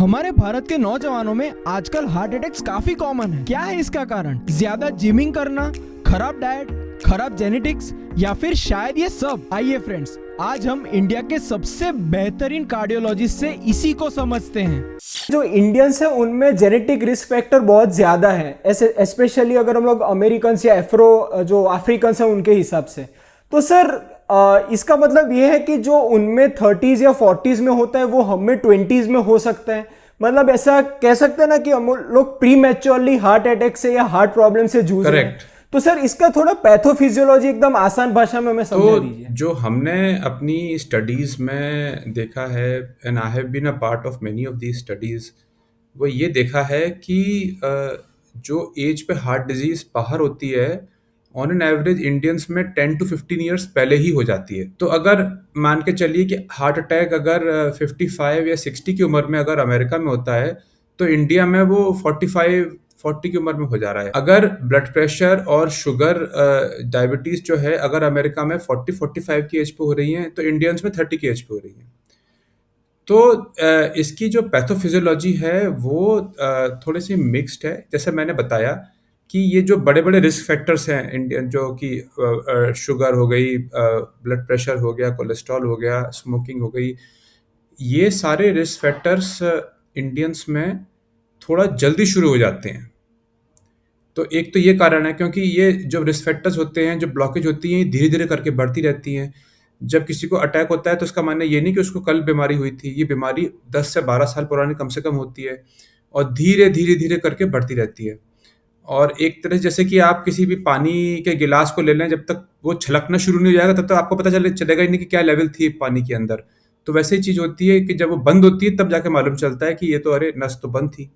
हमारे भारत के नौजवानों में आजकल हार्ट अटैक्स काफी कॉमन है। क्या है इसका कारण? ज्यादा जिमिंग करना, खराब डाइट, खराब जेनेटिक्स, या फिर शायद ये सब? आइए फ्रेंड्स, आज हम इंडिया के सबसे बेहतरीन कार्डियोलॉजिस्ट से इसी को समझते हैं। जो इंडियंस है उनमें जेनेटिक रिस्क फैक्टर बहुत ज़्यादा है, ऐसे स्पेशली अगर हम लोग अमेरिकन्स या जो अफ्रीकन्स हैं उनके हिसाब से। तो सर इसका मतलब ये है कि जो उनमें 30s या 40s में होता है वो हमें 20s में हो सकता है। मतलब ऐसा कह सकते हैं ना कि हम लोग प्री मैच्योरली हार्ट अटैक से या हार्ट प्रॉब्लम से जूझ रहे हैं। तो सर इसका थोड़ा पैथोफिजियोलॉजी एकदम आसान भाषा में हमें समझा दीजिए। जो हमने अपनी स्टडीज में देखा है, and I have been a part of many of the studies, वो ये देखा है कि जो एज पे हार्ट डिजीज बाहर होती है, ऑन एन एवरेज इंडियंस में 10 to 15 ईयर्स पहले ही हो जाती है। तो अगर मान के चलिए कि हार्ट अटैक अगर 55 या 60 की उम्र में अगर अमेरिका में होता है, तो इंडिया में वो 40 की उम्र में हो जा रहा है। अगर ब्लड प्रेशर और शुगर डायबिटीज जो है अगर अमेरिका में 40-45 की एज पे हो रही है, तो इंडियंस में 30 की एज पे हो रही है। तो इसकी जो पैथोफिजियोलॉजी है वो थोड़ी सी मिक्स्ड है। जैसे मैंने बताया कि ये जो बड़े बड़े रिस्क फैक्टर्स हैं इंडियन, जो कि शुगर हो गई, ब्लड प्रेशर हो गया, कोलेस्ट्रॉल हो गया, स्मोकिंग हो गई, ये सारे रिस्क फैक्टर्स इंडियंस में थोड़ा जल्दी शुरू हो जाते हैं। तो एक तो ये कारण है, क्योंकि ये जो रिस्क फैक्टर्स होते हैं, जो ब्लॉकेज होती हैं, धीरे धीरे करके बढ़ती रहती हैं। जब किसी को अटैक होता है तो उसका मानना ये नहीं कि उसको कल बीमारी हुई थी, ये बीमारी 10 से 12 साल पुरानी कम से कम होती है और धीरे धीरे धीरे करके बढ़ती रहती है। और एक तरह से जैसे कि आप किसी भी पानी के गिलास को ले लें, जब तक वो छलकना शुरू नहीं हो जाएगा तब तक आपको पता चलेगा ही नहीं कि क्या लेवल थी पानी के अंदर। तो वैसे ही चीज़ होती है कि जब वो बंद होती है तब जाके मालूम चलता है कि ये तो अरे नस तो बंद थी।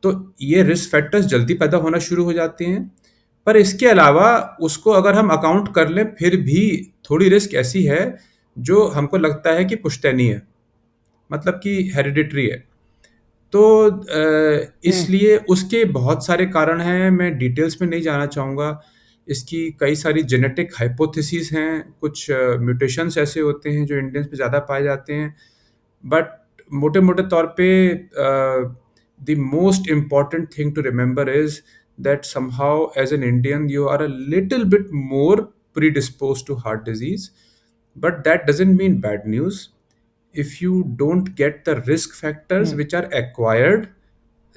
तो ये रिस्क फैक्टर्स जल्दी पैदा होना शुरू हो जाते हैं। पर इसके अलावा उसको अगर हम अकाउंट कर लें, फिर भी थोड़ी रिस्क ऐसी है जो हमको लगता है कि पुश्तैनी है, मतलब कि हेरिडिटरी है। तो इसलिए उसके बहुत सारे कारण हैं, मैं डिटेल्स में नहीं जाना चाहूँगा। इसकी कई सारी जेनेटिक हाइपोथेसिस हैं, कुछ म्यूटेशंस ऐसे होते हैं जो इंडियंस में ज़्यादा पाए जाते हैं। बट मोटे मोटे तौर पे the most important thing to remember is that somehow as an Indian you are a little bit more predisposed to heart disease, but that doesn't mean bad news. If you don't get the risk factors which are acquired,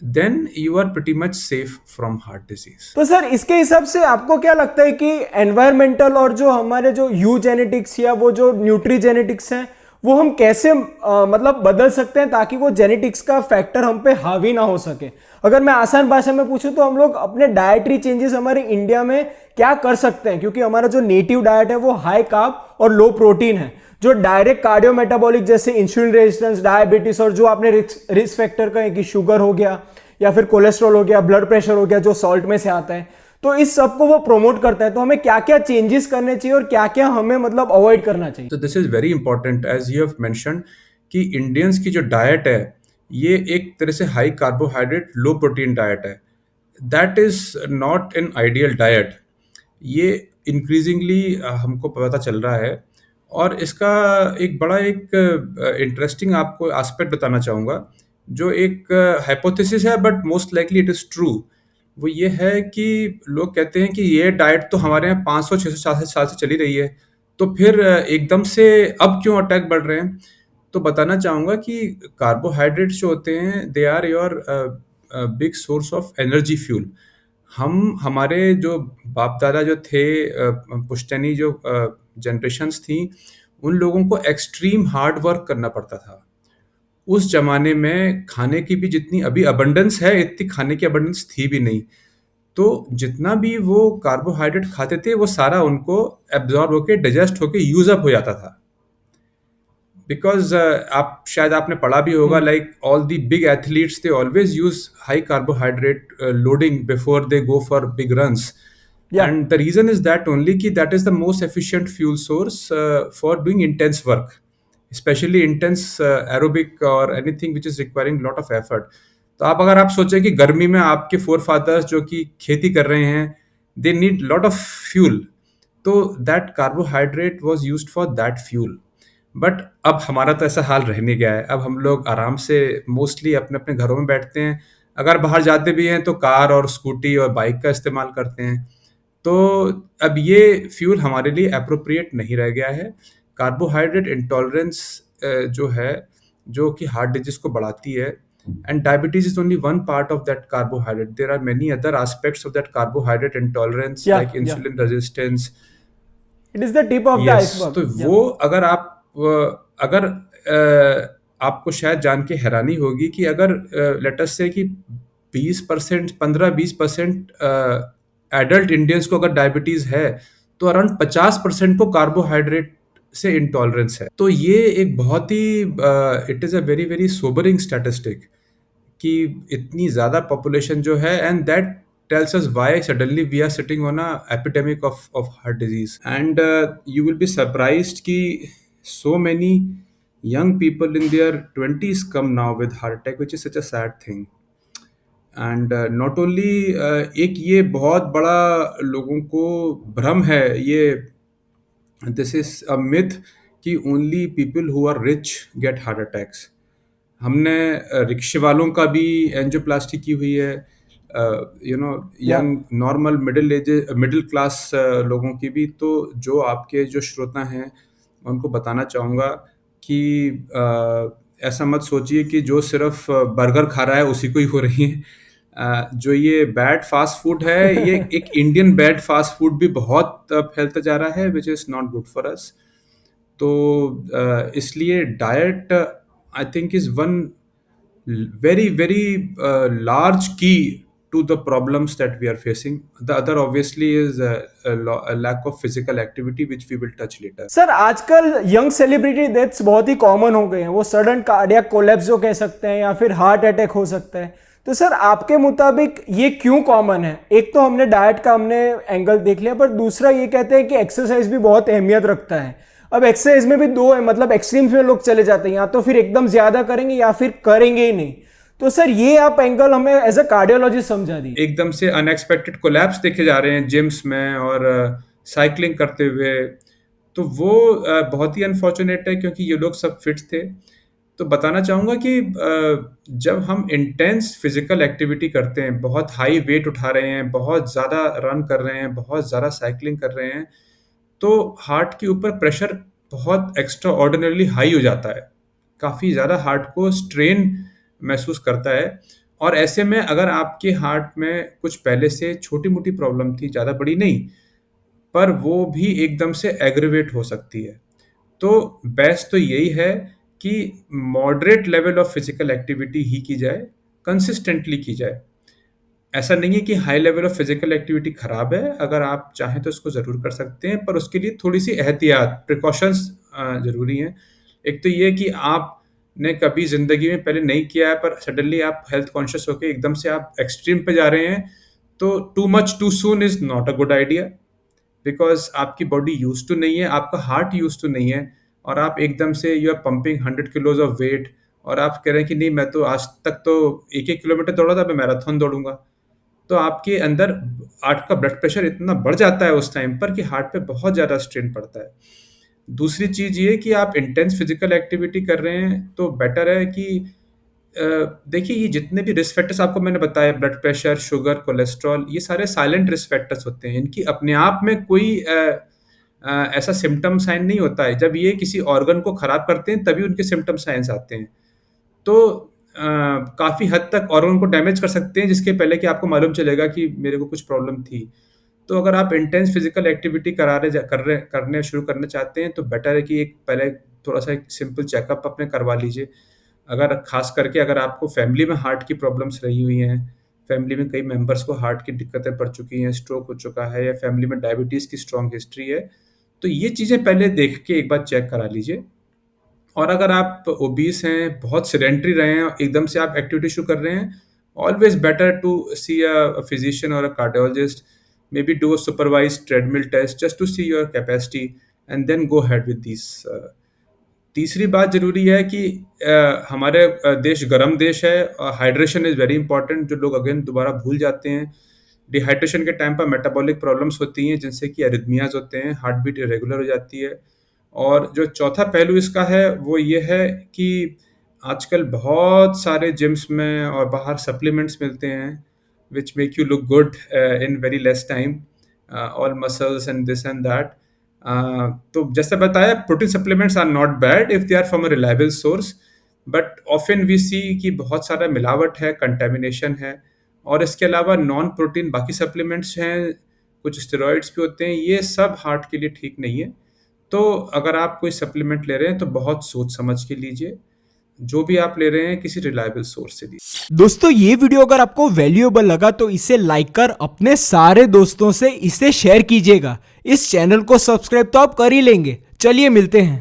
then you are pretty much safe from heart disease. तो sir इसके हिसाब से आपको क्या लगता है कि environmental और जो हमारे जो यूजेनेटिक्स या वो जो न्यूट्री जेनेटिक्स हैं वो हम कैसे मतलब बदल सकते हैं ताकि वो जेनेटिक्स का फैक्टर हम पे हावी ना हो सके? अगर मैं आसान भाषा में पूछूं तो हम लोग अपने डाइटरी चेंजेस हमारे इंडिया में क्या कर सकते हैं, क्योंकि हमारा जो नेटिव डाइट है वो हाई कार्ब और लो प्रोटीन है, जो डायरेक्ट कार्डियो मेटाबॉलिक जैसे इंसुलिन रेजिस्टेंस, डायबिटीज और जो आपने रिस्क फैक्टर कहे कि शुगर हो गया या फिर कोलेस्ट्रॉल हो गया, ब्लड प्रेशर हो गया जो सॉल्ट में से आता है, तो इस सब को वो प्रमोट करता है। तो हमें क्या क्या चेंजेस करने चाहिए और क्या क्या हमें मतलब अवॉइड करना चाहिए? तो this is very important as you have mentioned कि इंडियंस की जो डाइट है ये एक तरह से high carbohydrate low protein diet है। That is not an ideal diet. ये इंक्रीजिंगली हमको पता चल रहा है। और इसका एक बड़ा इंटरेस्टिंग आपको एस्पेक्ट बताना चाहूँगा, जो एक हाइपोथेसिस है but most likely it is true. वो ये है कि लोग कहते हैं कि ये डाइट तो हमारे यहाँ 500-600 साल से चली रही है, तो फिर एकदम से अब क्यों अटैक बढ़ रहे हैं? तो बताना चाहूँगा कि कार्बोहाइड्रेट्स जो होते हैं they are your big source of energy fuel. हमारे जो बाप दादा जो थे, पुश्तैनी जो जनरेशन्स थी, उन लोगों को एक्सट्रीम हार्ड वर्क करना पड़ता था। उस जमाने में खाने की भी जितनी अभी अबंडेंस है, इतनी खाने की अबंडेंस थी भी नहीं। तो जितना भी वो कार्बोहाइड्रेट खाते थे वो सारा उनको एब्जॉर्ब होके डाइजेस्ट होके यूज अप हो जाता था। बिकॉज आप शायद आपने पढ़ा भी होगा, like all the big athletes they always use high carbohydrate loading before they go for big runs. Yeah. And the reason is that only कि that is the most efficient fuel source for doing intense work, especially intense aerobic or anything which is requiring lot of effort. तो अगर आप सोचें कि गर्मी में आपके forefathers जो कि खेती कर रहे हैं, they need lot of fuel, तो that carbohydrate was used for that fuel. But अब हमारा तो ऐसा हाल रह नहीं गया है। अब हम लोग आराम से मोस्टली अपने-अपने घरों में बैठते हैं। अगर बाहर जाते भी हैं तो कार और स्कूटी और बाइक का इस्तेमाल करते हैं। तो अब ये फ्यूल हमारे लिए एप्रोप्रिएट नहीं रह गया है। कार्बोहाइड्रेट इंटॉलरेंस जो है, जो कि हार्ट डिजीज़ को बढ़ाती है, and diabetes is only one part of that carbohydrate. There are many other aspects of that carbohydrate intolerance या लाइक या insulin resistance. It is the tip of the yes, iceberg. तो या वो अगर आप अगर आपको शायद जान के हैरानी होगी कि अगर लेट अस से कि 20%, 15-20% एडल्ट इंडियंस को अगर डायबिटीज है, तो अराउंड 50% को कार्बोहाइड्रेट से इंटॉलरेंस है। तो ये एक बहुत ही it is a very very sobering statistic कि इतनी ज़्यादा पॉपुलेशन जो है, and that tells us why suddenly we are sitting on a epidemic of heart disease. And you will be surprised कि so many young people in their 20s come now with heart attack, which is such a sad thing. And not only एक ये बहुत बड़ा लोगों को भ्रम है, ये दिस इज अ मिथ कि only people who are rich get heart attacks. हमने रिक्शे वालों का भी एंजियोप्लास्टी की हुई है, या यंग नॉर्मल मिडिल क्लास लोगों की भी। तो जो आपके जो श्रोता हैं, मैं उनको बताना चाहूँगा कि ऐसा मत सोचिए कि जो सिर्फ बर्गर खा रहा है उसी को ही हो रही है। जो ये बैड फास्ट फूड है, ये एक इंडियन बैड फास्ट फूड भी बहुत फैलता जा रहा है, which is not good for us. तो इसलिए diet I think is one very very large key to the problems that we are facing. The other obviously is a lack of physical activity, which we will touch later. Sir, आजकल young celebrity deaths बहुत ही common हो गए हैं। वो sudden cardiac collapse जो कह सकते हैं, या फिर हार्ट अटैक हो सकता है। तो सर, आपके मुताबिक ये क्यों कॉमन है? एक तो हमने डाइट का हमने एंगल देख लिया, पर दूसरा ये कहते हैं कि एक्सरसाइज भी बहुत अहमियत रखता है। अब एक्सरसाइज में भी दो है, मतलब एक्सट्रीम्स में लोग चले जाते हैं, या तो फिर एकदम ज्यादा करेंगे या फिर करेंगे ही नहीं। तो सर, ये आप एंगल हमें एज अ कार्डियोलॉजिस्ट समझा दी। एकदम से अनएक्सपेक्टेड कोलैप्स देखे जा रहे हैं जिम्स में और साइकिलिंग करते हुए। तो वो बहुत ही अनफॉर्चुनेट है, क्योंकि ये लोग सब फिट थे। तो बताना चाहूँगा कि जब हम इंटेंस फिजिकल एक्टिविटी करते हैं, बहुत हाई वेट उठा रहे हैं, बहुत ज़्यादा रन कर रहे हैं, बहुत ज़्यादा साइकिलिंग कर रहे हैं, तो हार्ट के ऊपर प्रेशर बहुत एक्स्ट्रा ऑर्डिनरली हाई हो जाता है। काफ़ी ज़्यादा हार्ट को स्ट्रेन महसूस करता है। और ऐसे में अगर आपके हार्ट में कुछ पहले से छोटी-मोटी प्रॉब्लम थी, ज़्यादा बड़ी नहीं, पर वो भी एकदम से एग्रीवेट हो सकती है। तो बेस्ट तो यही है कि moderate level of physical activity ही की जाए, कंसिस्टेंटली की जाए। ऐसा नहीं है कि high level of physical activity खराब है, अगर आप चाहें तो इसको ज़रूर कर सकते हैं, पर उसके लिए थोड़ी-सी एहतियात, प्रिकॉशंस ज़रूरी हैं। एक तो ये कि आपने कभी ज़िंदगी में पहले नहीं किया है, पर सडनली आप हेल्थ कॉन्शियस होके एकदम से आप एक्सट्रीम पे जा रहे हैं, तो too much too soon is not a good idea. Because आपकी बॉडी यूज़्ड टू नहीं है, आपका हार्ट यूज़्ड टू नहीं है, और आप एकदम से you are pumping 100 kilos of weight, और आप कह रहे हैं कि नहीं, मैं तो आज तक तो 1-1 किलोमीटर दौड़ा था, मैं मैराथन दौड़ूँगा। तो आपके अंदर आपका ब्लड प्रेशर इतना बढ़ जाता है उस टाइम पर कि हार्ट पे बहुत ज़्यादा स्ट्रेन पड़ता है। दूसरी चीज़ ये कि आप इंटेंस फिजिकल एक्टिविटी कर रहे हैं, तो बेटर है कि अ, देखिए, ये जितने भी रिस्क फैक्टर्स आपको मैंने बताए, ब्लड प्रेशर, शुगर, कोलेस्ट्रॉल, ये सारे साइलेंट रिस्क फैक्टर्स होते हैं। इनकी अपने आप में कोई ऐसा सिम्पटम साइन नहीं होता है। जब ये किसी ऑर्गन को खराब करते हैं, तभी उनके सिम्पटम साइंस आते हैं। तो काफ़ी हद तक ऑर्गन को डैमेज कर सकते हैं, जिसके पहले कि आपको मालूम चलेगा कि मेरे को कुछ प्रॉब्लम थी। तो अगर आप इंटेंस फिजिकल एक्टिविटी करने शुरू करना चाहते हैं, तो बेटर है कि एक पहले थोड़ा-सा एक सिंपल चेकअप अपने करवा लीजिए। अगर ख़ास करके अगर आपको फैमिली में हार्ट की प्रॉब्लम्स रही हुई हैं, फैमिली में कई मेंबर्स को हार्ट की दिक्कतें पड़ चुकी हैं, स्ट्रोक हो चुका है, या फैमिली में डायबिटीज़ की स्ट्रॉन्ग हिस्ट्री है, तो ये चीज़ें पहले देख के एक बार चेक करा लीजिए। और अगर आप ओबीस हैं, बहुत सेडेंटरी रहे हैं, एकदम से आप एक्टिविटी शुरू कर रहे हैं, always better to see a physician और a cardiologist, maybe do a supervised treadmill test just to see your capacity, and then go ahead with these. तीसरी बात ज़रूरी है कि हमारे देश गर्म देश है, हाइड्रेशन इज़ वेरी इंपॉर्टेंट, जो लोग अगेन दोबारा भूल जाते हैं। डिहाइड्रेशन के टाइम पर मेटाबॉलिक प्रॉब्लम्स होती हैं, जिनसे कि एरिथमियाज़ होते हैं, हार्ट बीट इरेगुलर हो जाती है, और जो चौथा पहलू इसका है वो ये है कि आजकल बहुत सारे जिम्स में और बाहर सप्लीमेंट्स मिलते हैं which make you look good in very less time, all muscles and this and that. तो जैसे बताया, protein supplements are not bad if they are from a reliable source, but often we see कि बहुत सारा मिलावट है, contamination है। और इसके अलावा नॉन प्रोटीन बाकी सप्लीमेंट्स हैं, कुछ स्टेरॉइड्स भी होते हैं, ये सब हार्ट के लिए ठीक नहीं है। तो अगर आप कोई सप्लीमेंट ले रहे हैं तो बहुत सोच समझ के लीजिए, जो भी आप ले रहे हैं किसी रिलायबल सोर्स से लीजिए। दोस्तों, ये वीडियो अगर आपको वैल्यूएबल लगा तो इसे लाइक कर अपने सारे दोस्तों से इसे शेयर कीजिएगा। इस चैनल को सब्सक्राइब तो आप कर ही लेंगे। चलिए मिलते हैं।